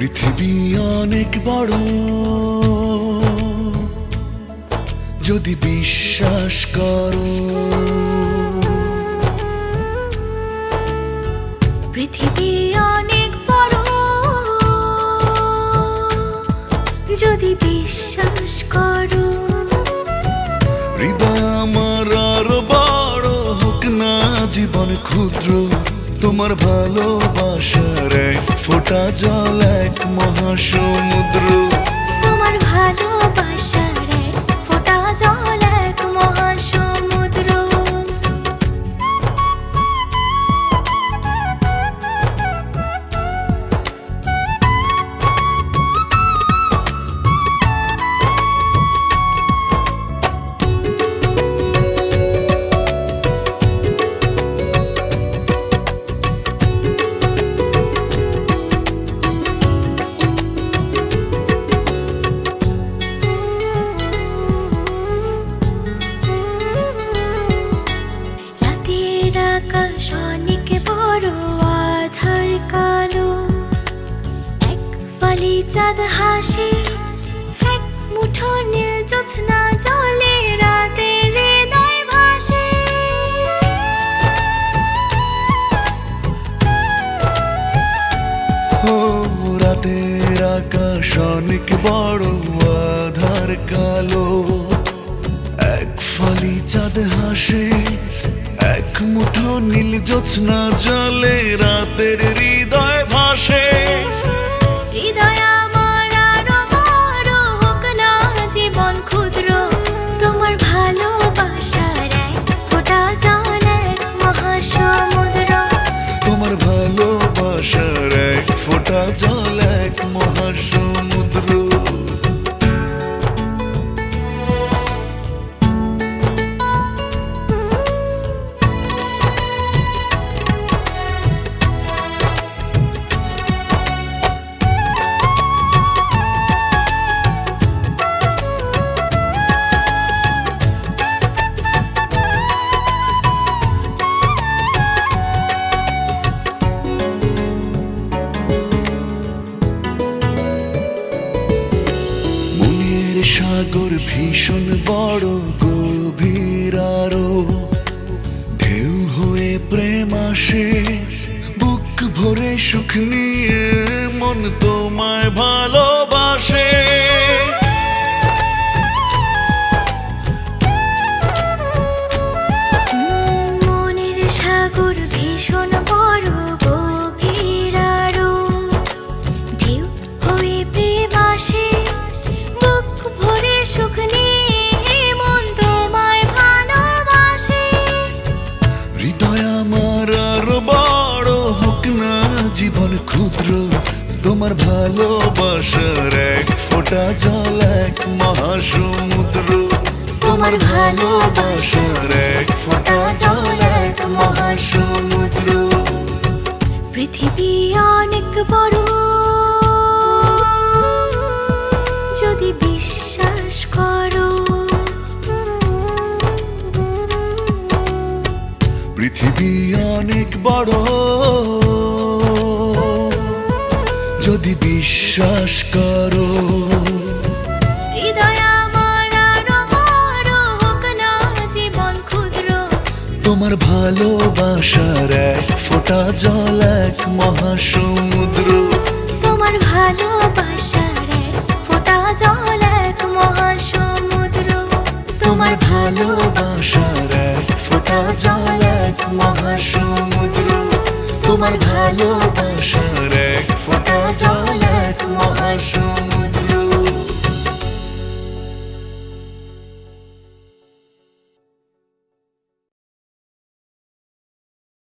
পৃথিবী অনেক বড়, যদি বিশ্বাস করো। পৃথিবী অনেক বড়, যদি বিশ্বাস করো। হৃদয় আমার আরো বড় হোক না জীবন ক্ষুদ্র, তোমার ভালোবাসার এক ফোঁটা জল এক মহাসমুদ্র। তোমার ভালোবাসার এক ফোঁটা জল এক মহাসমুদ্র। আকাশ অনেক বড়, আধার কালো, এক ফালি চাঁদ হাসে, এক মুঠো নীল জ্যোৎস্না জলে, রাতের হৃদয় ভাসে। ও রাতের আকাশ অনেক বড়, আধার কালো, এক ফালি চাঁদ হাসে, এক মুঠো নীল জ্যোৎস্না জলে, রাতের হৃদয় ভাসে। হৃদয় আমার আরো বড় হোক না জীবন ক্ষুদ্র, তোমার ভালোবাসার এক ফোঁটা জল এক মহাসমুদ্র। তোমার ভালোবাসার এক ফোঁটা জল এক মহাসমুদ্র। সাগর ভীষণ বড়, গভীর আরো, ঢেউ হয়ে প্রেম আসে, বুক ভরে সুখ নিয়ে মন তোমায় ভালোবাসে। মনের সাগর ভীষণ বড়, গভীর আরো, ঢেউ হয়ে প্রেম আসে, সুখ নিয়ে মন তোমায় ভালোবাসে। হৃদয় আমার আরো বড় হোক না জীবন ক্ষুদ্র, তোমার ভালোবাসার এক ফোঁটা জল এক মহাসমুদ্র। তোমার ভালোবাসার এক ফোঁটা জল এক মহাসমুদ্র। পৃথিবী অনেক বড়, যদি বিশ্বাস করো। পৃথিবী অনেক বড়, যদি বিশ্বাস করো। হৃদয় আমার আরো বড় হোক না জীবন ক্ষুদ্র, তোমার ভালোবাসার এক ফোঁটা জল এক মহাসমুদ্র। তোমার ভালোবাসার এক ফোঁটা জল এক মহাসমুদ্র। তোমার ভালোবাসার এক ফোঁটা জল এক মহাসমুদ্র। তোমার ভালোবাসার এক ফোঁটা জল এক মহাসমুদ্র।